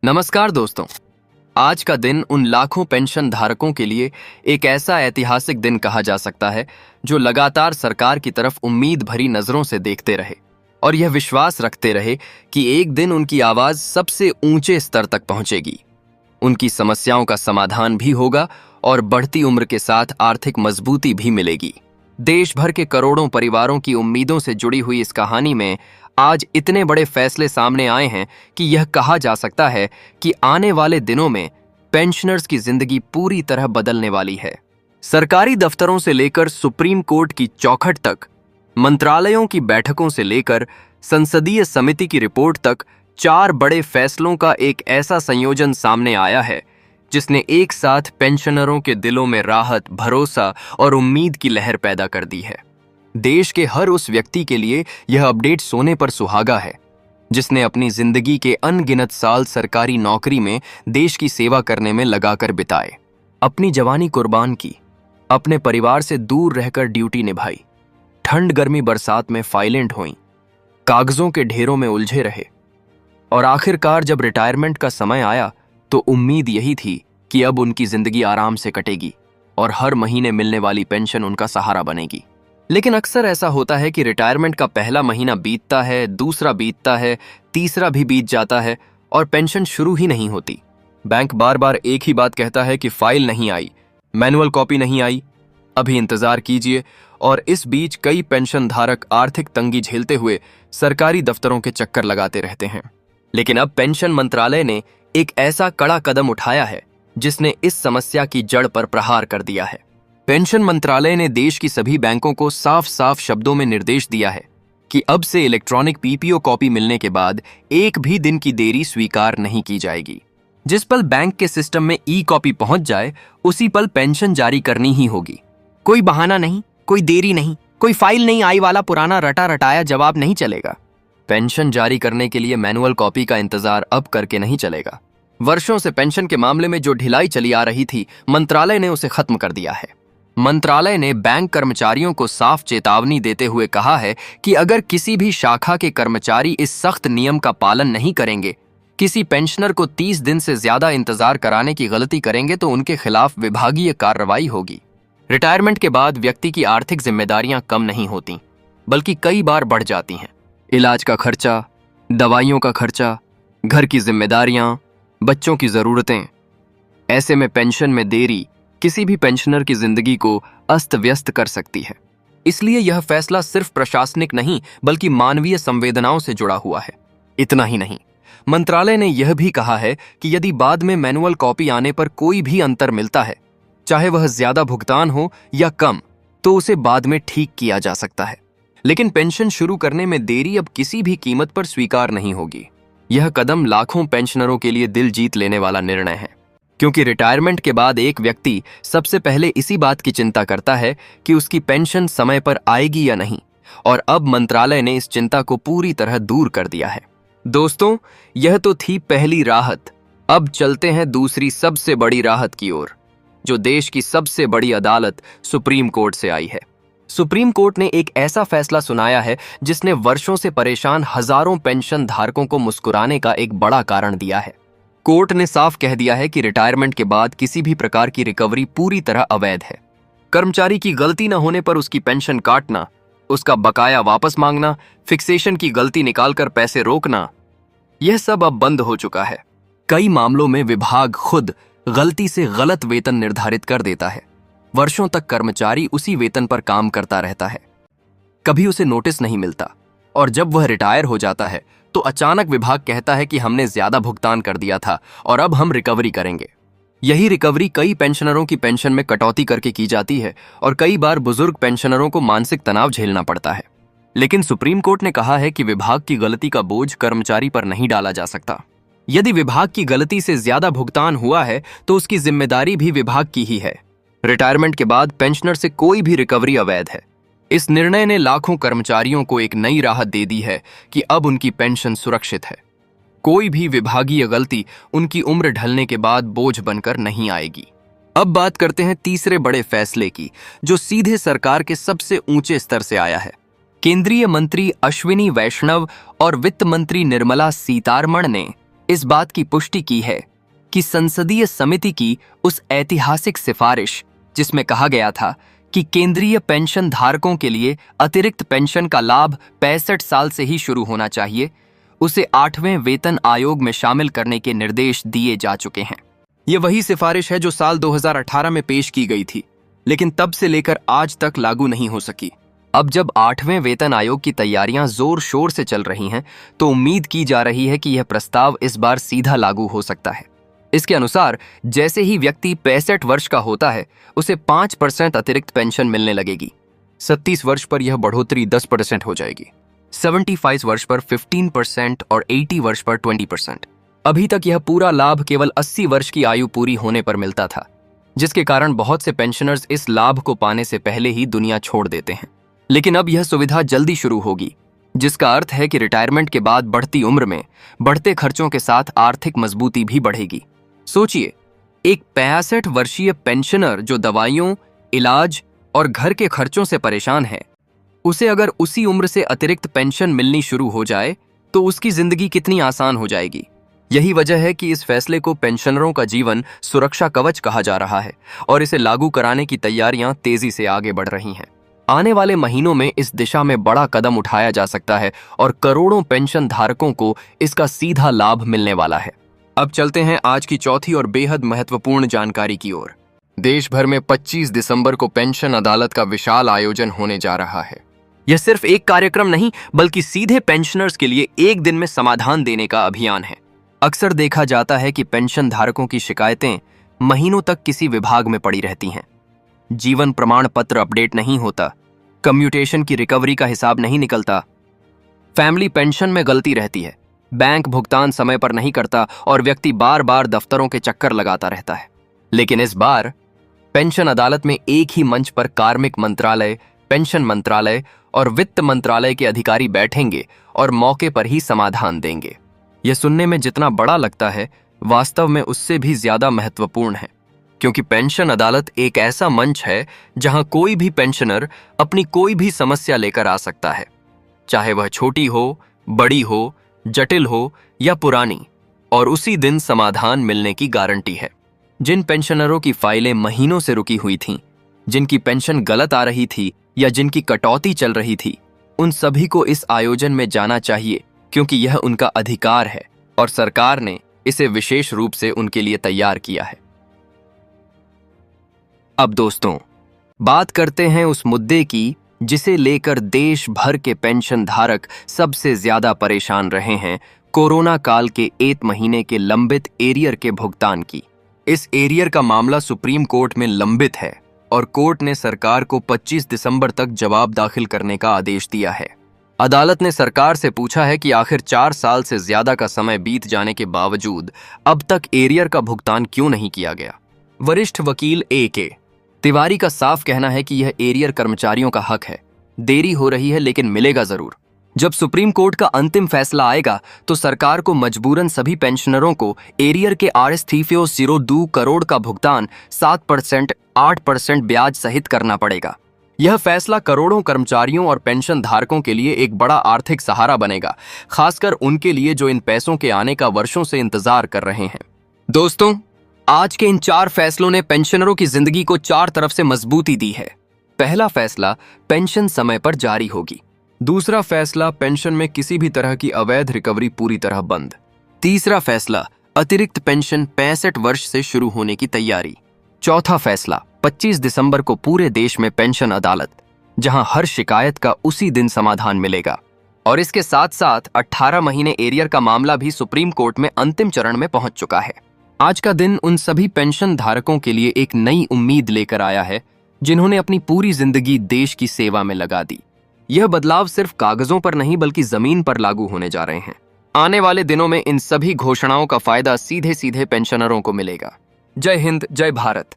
नमस्कार दोस्तों। आज का दिन उन लाखों पेंशन धारकों के लिए एक ऐसा ऐतिहासिक दिन कहा जा सकता है जो लगातार सरकार की तरफ उम्मीद भरी नजरों से देखते रहे और यह विश्वास रखते रहे कि एक दिन उनकी आवाज सबसे ऊंचे स्तर तक पहुंचेगी, उनकी समस्याओं का समाधान भी होगा और बढ़ती उम्र के साथ आर्थिक मजबूती भी मिलेगी। देश भर के करोड़ों परिवारों की उम्मीदों से जुड़ी हुई इस कहानी में आज इतने बड़े फैसले सामने आए हैं कि यह कहा जा सकता है कि आने वाले दिनों में पेंशनर्स की जिंदगी पूरी तरह बदलने वाली है। सरकारी दफ्तरों से लेकर सुप्रीम कोर्ट की चौखट तक, मंत्रालयों की बैठकों से लेकर संसदीय समिति की रिपोर्ट तक 4 बड़े फैसलों का एक ऐसा संयोजन सामने आया है जिसने एक साथ पेंशनरों के दिलों में राहत, भरोसा और उम्मीद की लहर पैदा कर दी है। देश के हर उस व्यक्ति के लिए यह अपडेट सोने पर सुहागा है जिसने अपनी जिंदगी के अनगिनत साल सरकारी नौकरी में देश की सेवा करने में लगाकर बिताए, अपनी जवानी कुर्बान की, अपने परिवार से दूर रहकर ड्यूटी निभाई, ठंड गर्मी बरसात में फाइलें ढोईं, कागजों के ढेरों में उलझे रहे और आखिरकार जब रिटायरमेंट का समय आया तो उम्मीद यही थी कि अब उनकी जिंदगी आराम से कटेगी और हर महीने मिलने वाली पेंशन उनका सहारा बनेगी। लेकिन अक्सर ऐसा होता है कि रिटायरमेंट का पहला महीना बीतता है, दूसरा बीतता है, तीसरा भी बीत जाता है और पेंशन शुरू ही नहीं होती। बैंक बार बार एक ही बात कहता है कि फाइल नहीं आई, मैनुअल कॉपी नहीं आई, अभी इंतजार कीजिए। और इस बीच कई पेंशन धारक आर्थिक तंगी झेलते हुए सरकारी दफ्तरों के चक्कर लगाते रहते हैं। लेकिन अब पेंशन मंत्रालय ने एक ऐसा कड़ा कदम उठाया है जिसने इस समस्या की जड़ पर प्रहार कर दिया है। पेंशन मंत्रालय ने देश की सभी बैंकों को साफ साफ शब्दों में निर्देश दिया है कि अब से इलेक्ट्रॉनिक पीपीओ कॉपी मिलने के बाद एक भी दिन की देरी स्वीकार नहीं की जाएगी। जिस पल बैंक के सिस्टम में ई कॉपी पहुंच जाए उसी पल पेंशन जारी करनी ही होगी। कोई बहाना नहीं, कोई देरी नहीं, कोई फाइल नहीं आई वाला पुराना रटा रटाया जवाब नहीं चलेगा। पेंशन जारी करने के लिए मैनुअल कॉपी का इंतजार अब करके नहीं चलेगा। वर्षों से पेंशन के मामले में जो ढिलाई चली आ रही थी, मंत्रालय ने उसे खत्म कर दिया है। मंत्रालय ने बैंक कर्मचारियों को साफ चेतावनी देते हुए कहा है कि अगर किसी भी शाखा के कर्मचारी इस सख्त नियम का पालन नहीं करेंगे, किसी पेंशनर को 30 दिन से ज्यादा इंतजार कराने की गलती करेंगे तो उनके खिलाफ विभागीय कार्रवाई होगी। रिटायरमेंट के बाद व्यक्ति की आर्थिक जिम्मेदारियां कम नहीं होती बल्कि कई बार बढ़ जाती हैं। इलाज का खर्चा, दवाइयों का खर्चा, घर की जिम्मेदारियां, बच्चों की जरूरतें। ऐसे में पेंशन में देरी किसी भी पेंशनर की जिंदगी को अस्त व्यस्त कर सकती है। इसलिए यह फैसला सिर्फ प्रशासनिक नहीं बल्कि मानवीय संवेदनाओं से जुड़ा हुआ है। इतना ही नहीं, मंत्रालय ने यह भी कहा है कि यदि बाद में मैनुअल कॉपी आने पर कोई भी अंतर मिलता है, चाहे वह ज्यादा भुगतान हो या कम, तो उसे बाद में ठीक किया जा सकता है। लेकिन पेंशन शुरू करने में देरी अब किसी भी कीमत पर स्वीकार नहीं होगी। यह कदम लाखों पेंशनरों के लिए दिल जीत लेने वाला निर्णय है, क्योंकि रिटायरमेंट के बाद एक व्यक्ति सबसे पहले इसी बात की चिंता करता है कि उसकी पेंशन समय पर आएगी या नहीं, और अब मंत्रालय ने इस चिंता को पूरी तरह दूर कर दिया है। दोस्तों, यह तो थी पहली राहत। अब चलते हैं दूसरी सबसे बड़ी राहत की ओर, जो देश की सबसे बड़ी अदालत सुप्रीम कोर्ट से आई है। सुप्रीम कोर्ट ने एक ऐसा फैसला सुनाया है जिसने वर्षों से परेशान हजारों पेंशन धारकों को मुस्कुराने का एक बड़ा कारण दिया है। कोर्ट ने साफ कह दिया है कि रिटायरमेंट के बाद किसी भी प्रकार की रिकवरी पूरी तरह अवैध है। कर्मचारी की गलती न होने पर उसकी पेंशन काटना, उसका बकाया वापस मांगना, फिक्सेशन की गलती निकालकर पैसे रोकना, यह सब अब बंद हो चुका है। कई मामलों में विभाग खुद गलती से गलत वेतन निर्धारित कर देता है। वर्षों तक कर्मचारी उसी वेतन पर काम करता रहता है, कभी उसे नोटिस नहीं मिलता, और जब वह रिटायर हो जाता है तो अचानक विभाग कहता है कि हमने ज्यादा भुगतान कर दिया था और अब हम रिकवरी करेंगे। यही रिकवरी कई पेंशनरों की पेंशन में कटौती करके की जाती है और कई बार बुजुर्ग पेंशनरों को मानसिक तनाव झेलना पड़ता है। लेकिन सुप्रीम कोर्ट ने कहा है कि विभाग की गलती का बोझ कर्मचारी पर नहीं डाला जा सकता। यदि विभाग की गलती से ज्यादा भुगतान हुआ है तो उसकी जिम्मेदारी भी विभाग की ही है। रिटायरमेंट के बाद पेंशनर से कोई भी रिकवरी अवैध है। इस निर्णय ने लाखों कर्मचारियों को एक नई राहत दे दी है कि अब उनकी पेंशन सुरक्षित है। कोई भी विभागीय गलती उनकी उम्र ढलने के बाद बोझ बनकर नहीं आएगी। अब बात करते हैं तीसरे बड़े फैसले की, जो सीधे सरकार के सबसे ऊंचे स्तर से आया है। केंद्रीय मंत्री अश्विनी वैष्णव और वित्त मंत्री निर्मला सीतारमण ने इस बात की पुष्टि की है कि संसदीय समिति की उस ऐतिहासिक सिफारिश जिसमें कहा गया था कि केंद्रीय पेंशन धारकों के लिए अतिरिक्त पेंशन का लाभ 65 साल से ही शुरू होना चाहिए, उसे 8वें वेतन आयोग में शामिल करने के निर्देश दिए जा चुके हैं। यह वही सिफारिश है जो साल 2018 में पेश की गई थी, लेकिन तब से लेकर आज तक लागू नहीं हो सकी। अब जब 8वें वेतन आयोग की तैयारियां जोर शोर से चल रही हैं, तो उम्मीद की जा रही है कि यह प्रस्ताव इस बार सीधा लागू हो सकता है। इसके अनुसार जैसे ही व्यक्ति 65 वर्ष का होता है, उसे 5% अतिरिक्त पेंशन मिलने लगेगी। 37 वर्ष पर यह बढ़ोतरी 10% हो जाएगी, 75 वर्ष पर 15% और 80 वर्ष पर 20%। अभी तक यह पूरा लाभ केवल 80 वर्ष की आयु पूरी होने पर मिलता था, जिसके कारण बहुत से पेंशनर्स इस लाभ को पाने से पहले ही दुनिया छोड़ देते हैं। लेकिन अब यह सुविधा जल्दी शुरू होगी, जिसका अर्थ है कि रिटायरमेंट के बाद बढ़ती उम्र में बढ़ते खर्चों के साथ आर्थिक मजबूती भी बढ़ेगी। सोचिए, एक 65 वर्षीय पेंशनर जो दवाइयों, इलाज और घर के खर्चों से परेशान है, उसे अगर उसी उम्र से अतिरिक्त पेंशन मिलनी शुरू हो जाए तो उसकी जिंदगी कितनी आसान हो जाएगी। यही वजह है कि इस फैसले को पेंशनरों का जीवन सुरक्षा कवच कहा जा रहा है और इसे लागू कराने की तैयारियां तेजी से आगे बढ़ रही हैं। आने वाले महीनों में इस दिशा में बड़ा कदम उठाया जा सकता है और करोड़ों पेंशन धारकों को इसका सीधा लाभ मिलने वाला है। अब चलते हैं आज की चौथी और बेहद महत्वपूर्ण जानकारी की ओर। देश भर में 25 दिसंबर को पेंशन अदालत का विशाल आयोजन होने जा रहा है। यह सिर्फ एक कार्यक्रम नहीं, बल्कि सीधे पेंशनर्स के लिए एक दिन में समाधान देने का अभियान है। अक्सर देखा जाता है कि पेंशन धारकों की शिकायतें महीनों तक किसी विभाग में पड़ी रहती हैं। जीवन प्रमाण पत्र अपडेट नहीं होता, कम्यूटेशन की रिकवरी का हिसाब नहीं निकलता, फैमिली पेंशन में गलती रहती है, बैंक भुगतान समय पर नहीं करता और व्यक्ति बार बार दफ्तरों के चक्कर लगाता रहता है। लेकिन इस बार पेंशन अदालत में एक ही मंच पर कार्मिक मंत्रालय, पेंशन मंत्रालय और वित्त मंत्रालय के अधिकारी बैठेंगे और मौके पर ही समाधान देंगे। यह सुनने में जितना बड़ा लगता है, वास्तव में उससे भी ज्यादा महत्वपूर्ण है, क्योंकि पेंशन अदालत एक ऐसा मंच है जहां कोई भी पेंशनर अपनी कोई भी समस्या लेकर आ सकता है, चाहे वह छोटी हो, बड़ी हो, जटिल हो या पुरानी, और उसी दिन समाधान मिलने की गारंटी है। जिन पेंशनरों की फाइलें महीनों से रुकी हुई थीं, जिनकी पेंशन गलत आ रही थी या जिनकी कटौती चल रही थी, उन सभी को इस आयोजन में जाना चाहिए, क्योंकि यह उनका अधिकार है और सरकार ने इसे विशेष रूप से उनके लिए तैयार किया है। अब दोस्तों, बात करते हैं उस मुद्दे की जिसे लेकर देश भर के पेंशन धारक सबसे ज्यादा परेशान रहे हैं, कोरोना काल के 1 महीने के लंबित एरियर के भुगतान की। इस एरियर का मामला सुप्रीम कोर्ट में लंबित है और कोर्ट ने सरकार को 25 दिसंबर तक जवाब दाखिल करने का आदेश दिया है। अदालत ने सरकार से पूछा है कि आखिर 4 साल से ज्यादा का समय बीत जाने के बावजूद अब तक एरियर का भुगतान क्यों नहीं किया गया। वरिष्ठ वकील A.K. तिवारी का साफ कहना है कि यह एरियर कर्मचारियों का हक है, देरी हो रही है लेकिन मिलेगा जरूर। जब सुप्रीम कोर्ट का अंतिम फैसला आएगा तो सरकार को मजबूरन सभी पेंशनरों को एरियर के Rs302 करोड़ का भुगतान 7%, 8% ब्याज सहित करना पड़ेगा। यह फैसला करोड़ों कर्मचारियों और पेंशन धारकों के लिए एक बड़ा आर्थिक सहारा बनेगा, खासकर उनके लिए जो इन पैसों के आने का वर्षों से इंतजार कर रहे हैं। दोस्तों, आज के इन 4 फैसलों ने पेंशनरों की जिंदगी को 4 तरफ से मजबूती दी है। पहला फैसला, पेंशन समय पर जारी होगी। दूसरा फैसला, पेंशन में किसी भी तरह की अवैध रिकवरी पूरी तरह बंद। तीसरा फैसला, अतिरिक्त पेंशन 65 वर्ष से शुरू होने की तैयारी। चौथा फैसला, 25 दिसंबर को पूरे देश में पेंशन अदालत, जहां हर शिकायत का उसी दिन समाधान मिलेगा। और इसके साथ साथ 18 महीने एरियर का मामला भी सुप्रीम कोर्ट में अंतिम चरण में पहुंच चुका है। आज का दिन उन सभी पेंशन धारकों के लिए एक नई उम्मीद लेकर आया है, जिन्होंने अपनी पूरी जिंदगी देश की सेवा में लगा दी। यह बदलाव सिर्फ कागजों पर नहीं बल्कि जमीन पर लागू होने जा रहे हैं। आने वाले दिनों में इन सभी घोषणाओं का फायदा सीधे सीधे पेंशनरों को मिलेगा। जय हिंद, जय भारत।